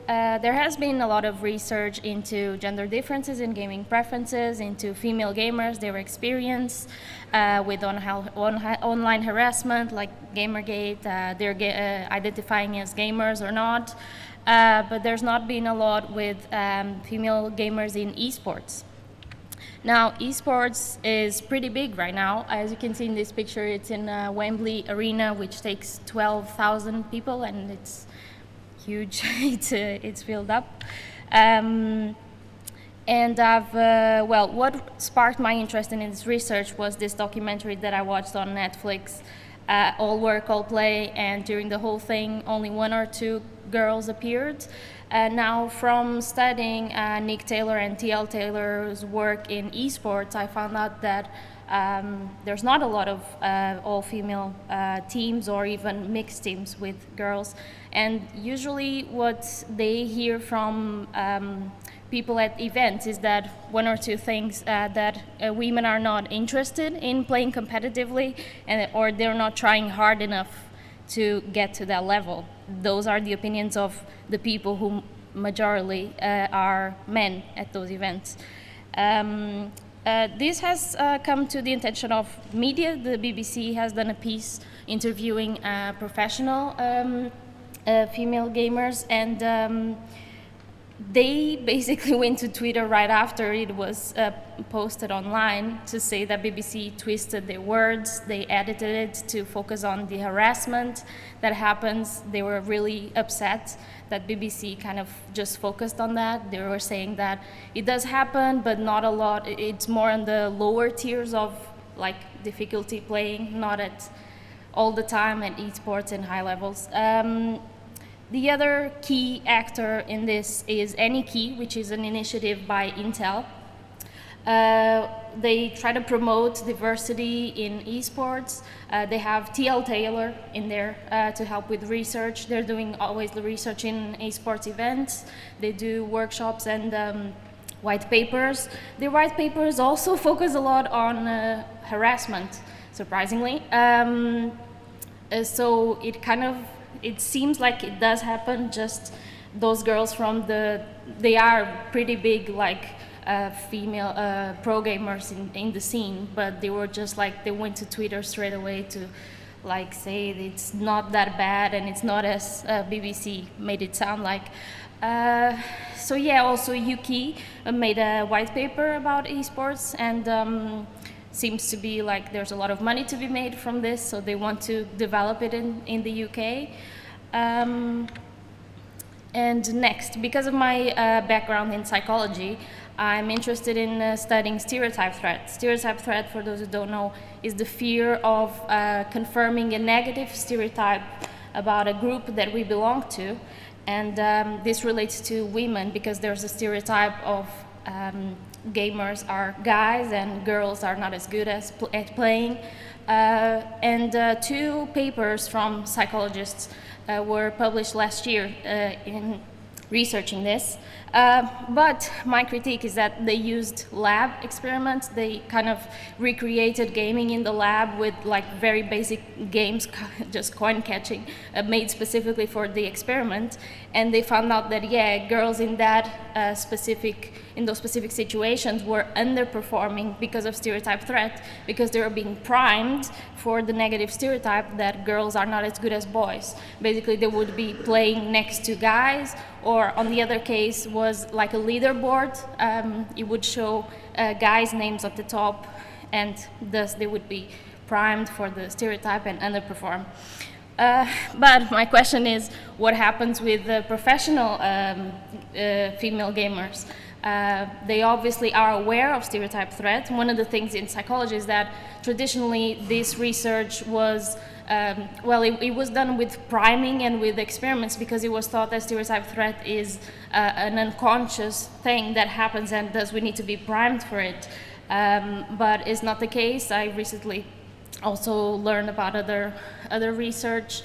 there has been a lot of research into gender differences in gaming preferences, into female gamers, their experience with online harassment like Gamergate, they're identifying as gamers or not. But there's not been a lot with female gamers in esports. Now, esports is pretty big right now. As you can see in this picture, it's in Wembley Arena, which takes 12,000 people, and it's huge. It's filled up. And what sparked my interest in this research was this documentary that I watched on Netflix, All Work, All Play, and during the whole thing, only one or two girls appeared. Now, from studying Nick Taylor and TL Taylor's work in esports, I found out that there's not a lot of all-female teams or even mixed teams with girls. And usually what they hear from people at events is that one or two things that women are not interested in playing competitively, or they're not trying hard enough to get to that level. Those are the opinions of the people who majorly are men at those events. This has come to the attention of media. The BBC has done a piece interviewing professional female gamers, and they basically went to Twitter right after it was posted online to say that BBC twisted their words. They edited it to focus on the harassment that happens. They were really upset that BBC kind of just focused on that. They were saying that it does happen, but not a lot. It's more on the lower tiers of like difficulty playing, not at all the time at esports and high levels. The other key actor in this is AnyKey, which is an initiative by Intel. They try to promote diversity in esports. They have TL Taylor in there to help with research. They're doing always the research in esports events. They do workshops and white papers. Their white papers also focus a lot on harassment, surprisingly. So it seems like it does happen, just those girls from they are pretty big, like female pro gamers in the scene, but they were just like, they went to Twitter straight away to like say it's not that bad and it's not as BBC made it sound like. So yeah, also Yuki made a white paper about esports, and seems to be like there's a lot of money to be made from this, so they want to develop it in the UK. And next, because of my background in psychology, I'm interested in studying stereotype threat. Stereotype threat, for those who don't know, is the fear of confirming a negative stereotype about a group that we belong to. And this relates to women, because there's a stereotype of gamers are guys and girls are not as good at playing. And two papers from psychologists were published last year in researching this. But my critique is that they used lab experiments. They kind of recreated gaming in the lab with like very basic games, just coin catching, made specifically for the experiment. And they found out that, yeah, girls in those specific situations were underperforming because of stereotype threat, because they were being primed for the negative stereotype that girls are not as good as boys. Basically, they would be playing next to guys, or on the other case was like a leaderboard. It would show guys' names at the top, and thus they would be primed for the stereotype and underperform. But my question is, what happens with the professional female gamers? They obviously are aware of stereotype threat. One of the things in psychology is that traditionally this research was, it was done with priming and with experiments, because it was thought that stereotype threat is an unconscious thing that happens, and thus we need to be primed for it. But it's not the case. I recently also learned about other research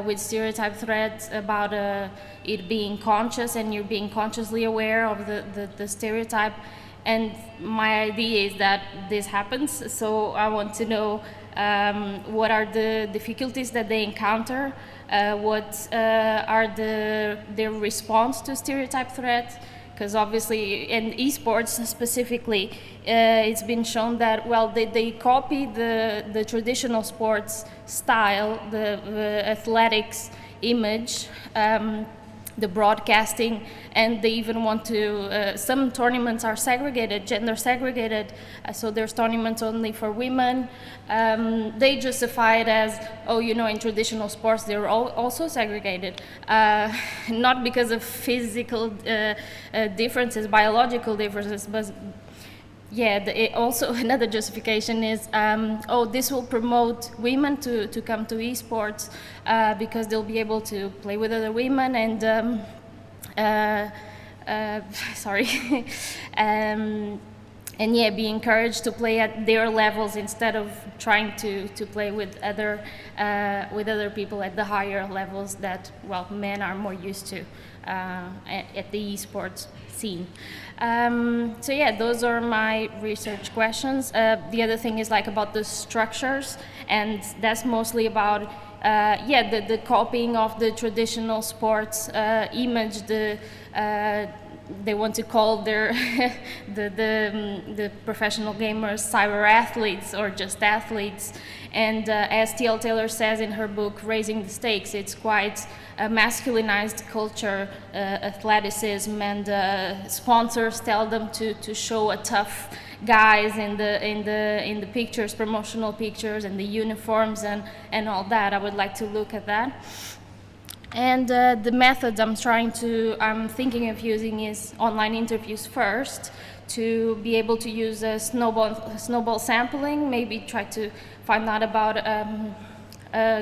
with stereotype threats about it being conscious, and you're being consciously aware of the stereotype. And my idea is that this happens, so I want to know what are the difficulties that they encounter, what are their response to stereotype threat. Because obviously, in esports specifically, it's been shown that, well, they copy the traditional sports style, the athletics image, the broadcasting, and they even want to, some tournaments are segregated, gender segregated, so there's tournaments only for women. They justify it as, oh, you know, in traditional sports they're also segregated, not because of physical differences, biological differences, but yeah, also another justification is, oh, this will promote women to come to esports because they'll be able to play with other women and, sorry, and yeah, be encouraged to play at their levels instead of trying to play with other people at the higher levels that, well, men are more used to at the esports scene. So yeah, those are my research questions. The other thing is like about the structures, and that's mostly about yeah, the copying of the traditional sports image. They want to call their the professional gamers cyber athletes or just athletes. And as T.L. Taylor says in her book, Raising the Stakes, it's quite a masculinized culture, athleticism, and sponsors tell them to show a tough guys in the pictures, promotional pictures, and the uniforms and all that. I would like to look at that. And the methods I'm thinking of using is online interviews first, to be able to use a snowball sampling, maybe try to find out about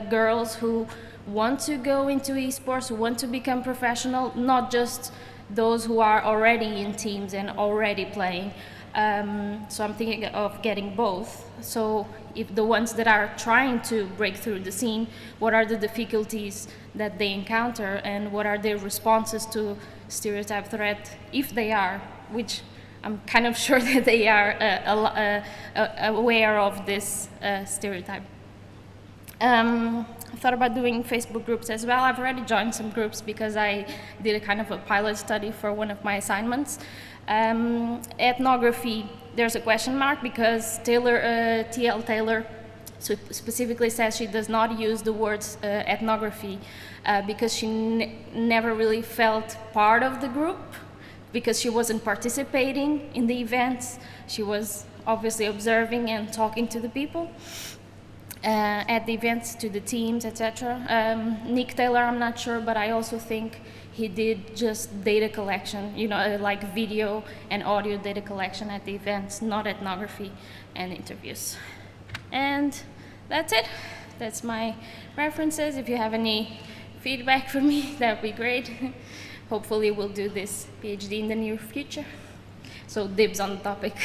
girls who want to go into esports, who want to become professional, not just those who are already in teams and already playing. So I'm thinking of getting both. So if the ones that are trying to break through the scene, what are the difficulties that they encounter, and what are their responses to stereotype threat, if they are, which I'm kind of sure that they are aware of this stereotype. I thought about doing Facebook groups as well. I've already joined some groups because I did a kind of a pilot study for one of my assignments. Ethnography, there's a question mark because T.L. Taylor specifically says she does not use the words ethnography because she never really felt part of the group, because she wasn't participating in the events. She was obviously observing and talking to the people at the events, to the teams, etc. Nick Taylor, I'm not sure, but I also think he did just data collection, you know, like video and audio data collection at the events, not ethnography and interviews. And that's it. That's my references. If you have any feedback for me, that would be great. Hopefully we'll do this PhD in the near future. So dibs on the topic.